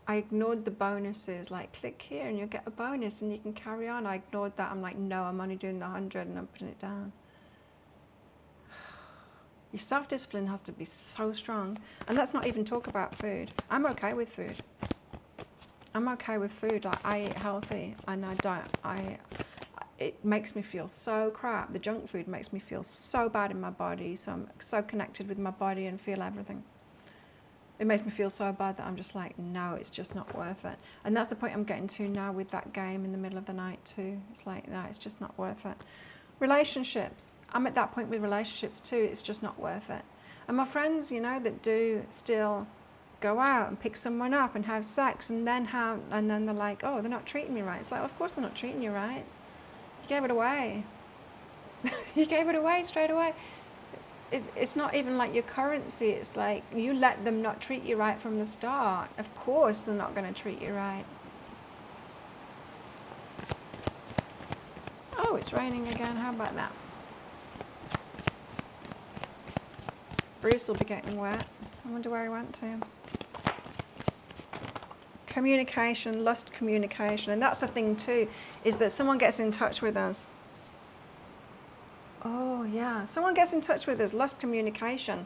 A: I ignored the bonuses, like click here and you'll get a bonus and you can carry on. I ignored that. I'm like, no, I'm only doing the 100 and I'm putting it down. Your self-discipline has to be so strong. And let's not even talk about food. I'm okay with food. I'm okay with food. Like, I eat healthy and it makes me feel so crap. The junk food makes me feel so bad in my body. So I'm so connected with my body and feel everything. It makes me feel so bad that I'm just like, no, it's just not worth it. And that's the point I'm getting to now with that game in the middle of the night too. It's like, no, it's just not worth it. Relationships. I'm at that point with relationships too. It's just not worth it. And my friends, that do still go out and pick someone up and have sex, and then they're like, oh, they're not treating me right. It's like, of course they're not treating you right. You gave it away. You gave it away straight away. It's not even like your currency. It's like you let them not treat you right from the start. Of course they're not going to treat you right. Oh, it's raining again. How about that? Bruce will be getting wet. I wonder where he went to. Communication, lust communication. And that's the thing too, is that someone gets in touch with us. Oh yeah, someone gets in touch with us, lust communication.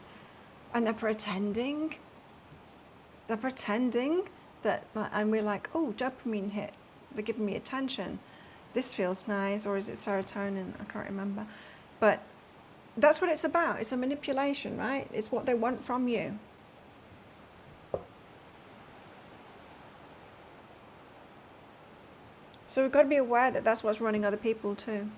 A: And they're pretending. They're pretending that, and we're like, oh, dopamine hit. They're giving me attention. This feels nice, or is it serotonin? I can't remember. But that's what it's about. It's a manipulation, right? It's what they want from you. So we've got to be aware that that's what's running other people too.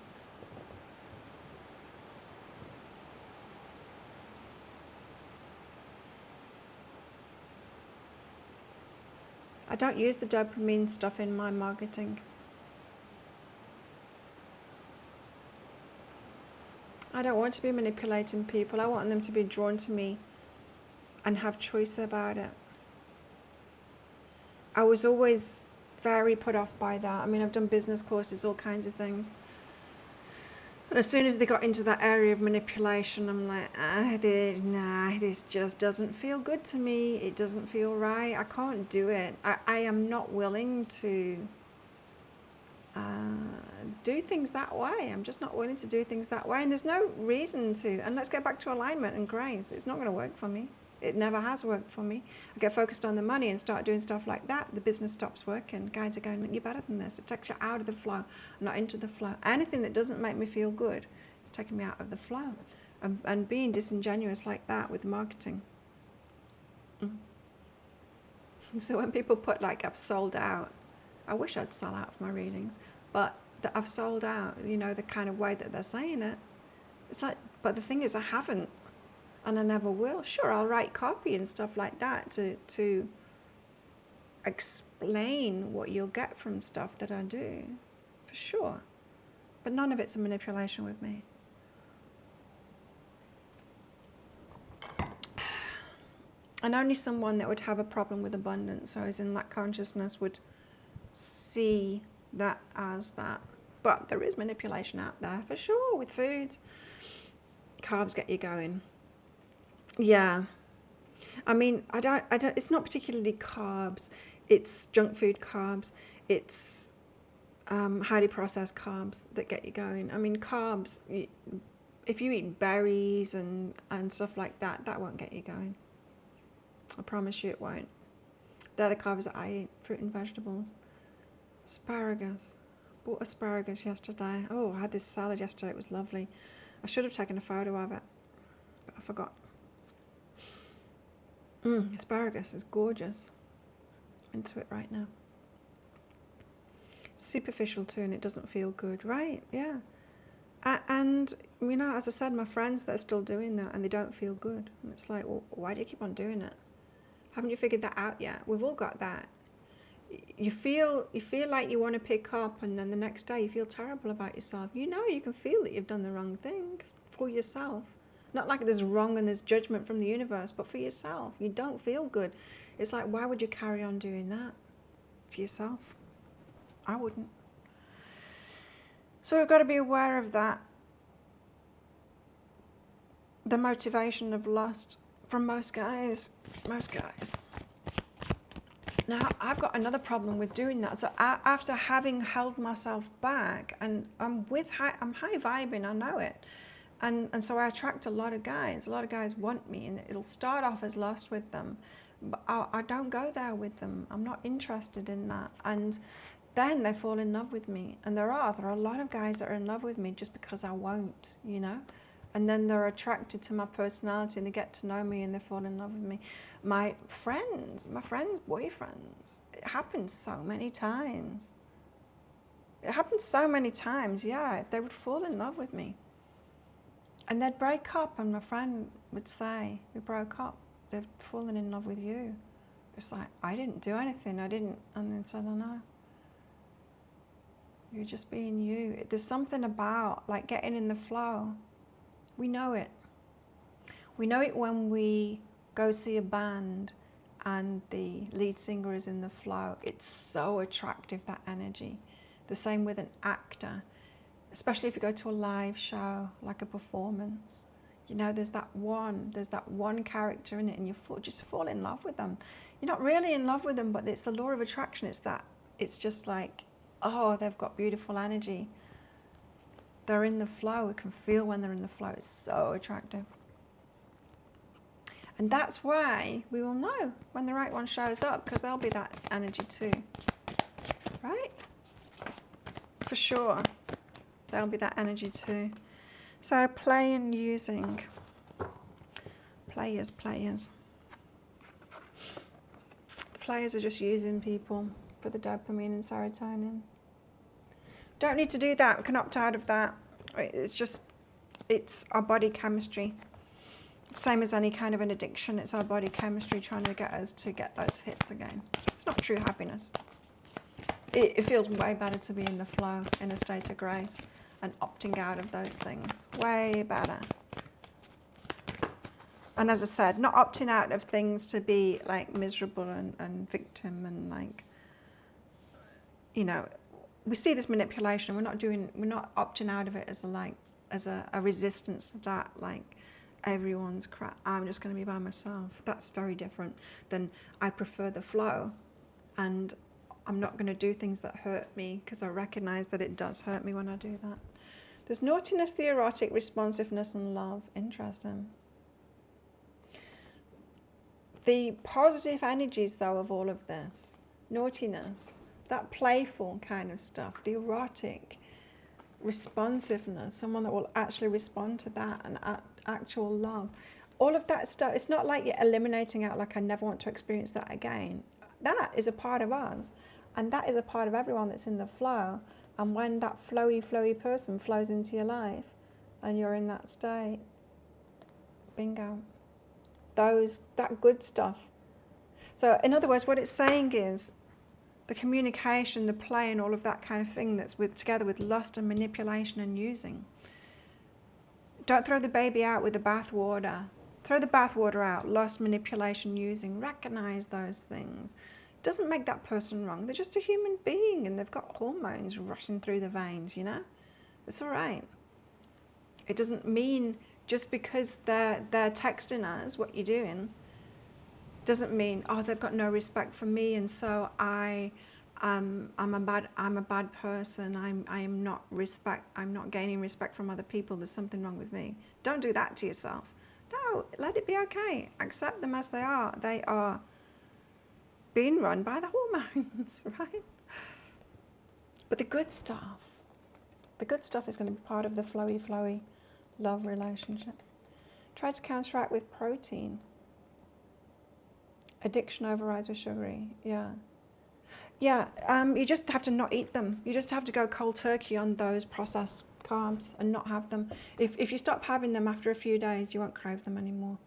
A: I don't use the dopamine stuff in my marketing. I don't want to be manipulating people. I want them to be drawn to me and have choice about it. I was always very put off by that. I mean, I've done business courses, all kinds of things. And as soon as they got into that area of manipulation, I'm like, nah, this just doesn't feel good to me. It doesn't feel right. I can't do it. I am not willing to do things that way. I'm just not willing to do things that way. And there's no reason to. And let's get back to alignment and grace. It's not going to work for me. It never has worked for me. I get focused on the money and start doing stuff like that. The business stops working. Guides are going, you're better than this. It takes you out of the flow, not into the flow. Anything that doesn't make me feel good is taking me out of the flow. And being disingenuous like that with marketing. So when people put like, I've sold out, I wish I'd sell out for my readings, but that I've sold out, you know, the kind of way that they're saying it. It's like, but the thing is, I haven't. And I never will. Sure, I'll write copy and stuff like that to explain what you'll get from stuff that I do, for sure. But none of it's a manipulation with me. And only someone that would have a problem with abundance, so is in lack consciousness, would see that as that. But there is manipulation out there, for sure, with foods. Carbs get you going. Yeah, I mean, I don't, it's not particularly carbs, it's junk food carbs, it's highly processed carbs that get you going. I mean, carbs, if you eat berries and stuff like that, that won't get you going. I promise you it won't. They're the carbs that I eat, fruit and vegetables. Asparagus, bought asparagus yesterday. Oh, I had this salad yesterday, it was lovely. I should have taken a photo of it, but I forgot. Asparagus is gorgeous. I'm into it right now. Superficial too, and it doesn't feel good, right? Yeah. And you know, as I said, my friends that are still doing that and they don't feel good. And it's like, well, why do you keep on doing it? Haven't you figured that out yet? We've all got that. You feel like you want to pick up, and then the next day you feel terrible about yourself. You know, you can feel that you've done the wrong thing for yourself. Not like there's wrong and there's judgment from the universe, but for yourself. You don't feel good. It's like, why would you carry on doing that to yourself? I wouldn't. So we've got to be aware of that. The motivation of lust from most guys. Now, I've got another problem with doing that. So after having held myself back, and I'm high vibing, I know it. And so I attract a lot of guys. A lot of guys want me, and it'll start off as lust with them. But I don't go there with them. I'm not interested in that. And then they fall in love with me. And there are a lot of guys that are in love with me just because I won't, you know. And then they're attracted to my personality, and they get to know me, and they fall in love with me. My friends' boyfriends, it happens so many times. It happens so many times, yeah. They would fall in love with me. And they'd break up, and my friend would say, we broke up. They've fallen in love with you. It's like, I didn't do anything, and then said, I know. You're just being you. There's something about like getting in the flow. We know it. We know it when we go see a band and the lead singer is in the flow. It's so attractive, that energy. The same with an actor, especially if you go to a live show, like a performance. You know, there's that one character in it, and you just fall in love with them. You're not really in love with them, but it's the law of attraction. It's just like, oh, they've got beautiful energy. They're in the flow. We can feel when they're in the flow. It's so attractive. And that's why we will know when the right one shows up, because there'll be that energy too. Right? For sure. There'll be that energy too. So play and using. Players. The players are just using people for the dopamine and serotonin. Don't need to do that. We can opt out of that. It's our body chemistry. Same as any kind of an addiction. It's our body chemistry trying to get us to get those hits again. It's not true happiness. It feels way better to be in the flow, in a state of grace, and opting out of those things. Way better. And as I said, not opting out of things to be like miserable and victim and like, you know, we see this manipulation. We're not opting out of it as a resistance to that, like everyone's crap. I'm just going to be by myself. That's very different than I prefer the flow, and I'm not going to do things that hurt me because I recognize that it does hurt me when I do that. There's naughtiness, the erotic, responsiveness, and love. Interesting. The positive energies, though, of all of this, naughtiness, that playful kind of stuff, the erotic, responsiveness, someone that will actually respond to that, and actual love, all of that stuff. It's not like you're eliminating out, like I never want to experience that again. That is a part of us, and that is a part of everyone that's in the flow. And when that flowy person flows into your life and you're in that state, bingo, that good stuff. So in other words, what it's saying is the communication, the play, and all of that kind of thing that's together with lust and manipulation and using. Don't throw the baby out with the bathwater. Throw the bathwater out. Lust, manipulation, using. Recognize those things. Doesn't make that person wrong. They're just a human being, and they've got hormones rushing through the veins, you know? It's all right. It doesn't mean just because they're texting us what you're doing, doesn't mean, oh, they've got no respect for me, and so I'm a bad person. I'm not gaining respect from other people. There's something wrong with me. Don't do that to yourself. No, let it be okay. Accept them as they are. They are being run by the hormones, right? But the good stuff is going to be part of the flowy love relationship. Try to counteract with protein. Addiction overrides with sugary. Yeah. You just have to not eat them. You just have to go cold turkey on those processed carbs and not have them. If you stop having them after a few days, you won't crave them anymore.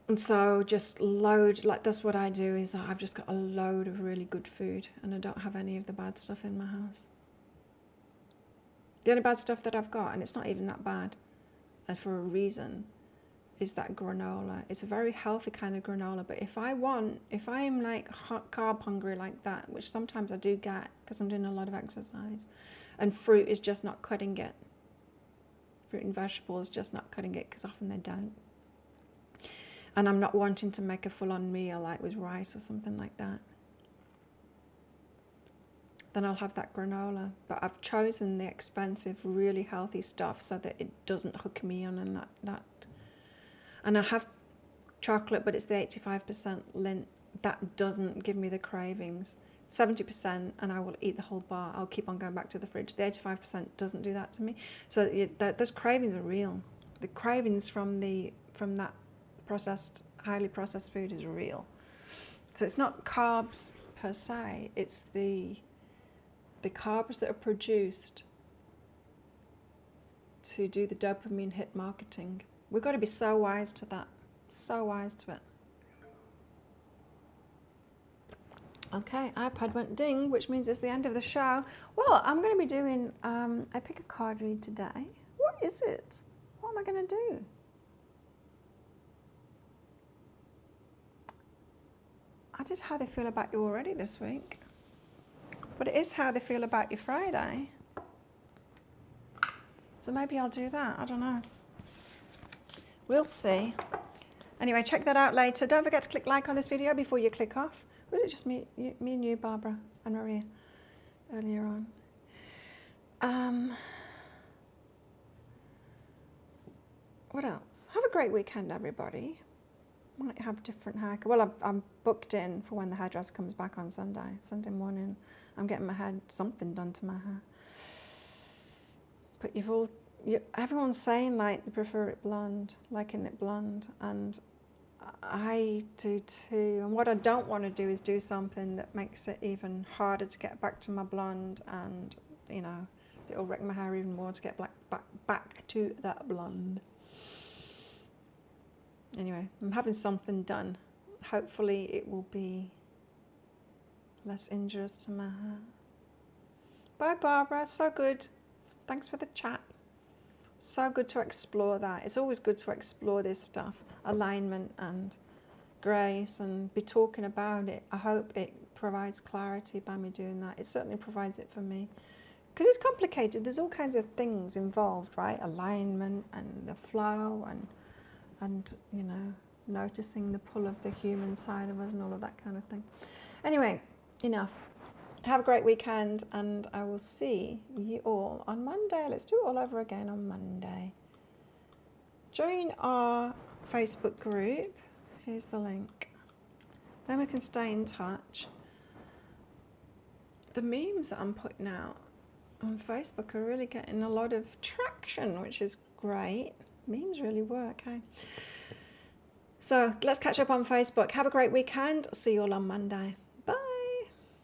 A: And so just load, like that's what I do, is I've just got a load of really good food, and I don't have any of the bad stuff in my house. The only bad stuff that I've got, and it's not even that bad, and for a reason, is that granola. It's a very healthy kind of granola, but if I'm like carb hungry like that, which sometimes I do get because I'm doing a lot of exercise, and fruit is just not cutting it. Fruit and vegetables just not cutting it, because often they don't. And I'm not wanting to make a full-on meal like with rice or something like that. Then I'll have that granola. But I've chosen the expensive, really healthy stuff so that it doesn't hook me on, and that. And I have chocolate, but it's the 85% Lindt. That doesn't give me the cravings. 70%, and I will eat the whole bar. I'll keep on going back to the fridge. The 85% doesn't do that to me. So those cravings are real. The cravings from that highly processed food is real. So it's not carbs per se, it's the carbs that are produced to do the dopamine hit marketing. We've got to be so wise to that. So wise to it. Okay, iPad went ding, which means it's the end of the show. Well, I'm going to be doing a pick a card read today. What is it? What am I going to do? I did how they feel about you already this week. But it is how they feel about you Friday. So maybe I'll do that. I don't know. We'll see. Anyway, check that out later. Don't forget to click like on this video before you click off. Was it just me and you, Barbara and Maria, earlier on? What else? Have a great weekend, everybody. Might have different hair. Well, I'm booked in for when the hairdresser comes back on Sunday morning. I'm getting something done to my hair. But everyone's saying like they prefer it blonde, liking it blonde, and I do too. And what I don't want to do is do something that makes it even harder to get back to my blonde, and you know, it'll wreck my hair even more to get back to that blonde. Anyway, I'm having something done. Hopefully it will be less injurious to my hair. Bye, Barbara. So good. Thanks for the chat. So good to explore that. It's always good to explore this stuff, alignment and grace, and be talking about it. I hope it provides clarity by me doing that. It certainly provides it for me. Because it's complicated. There's all kinds of things involved, right? Alignment and the flow and you know, noticing the pull of the human side of us and all of that kind of thing. Anyway, enough. Have a great weekend, and I will see you all on Monday. Let's do it all over again on Monday. Join our Facebook group. Here's the link. Then we can stay in touch. The memes that I'm putting out on Facebook are really getting a lot of traction, which is great. Memes really work, hey? So let's catch up on Facebook. Have a great weekend. See you all on Monday.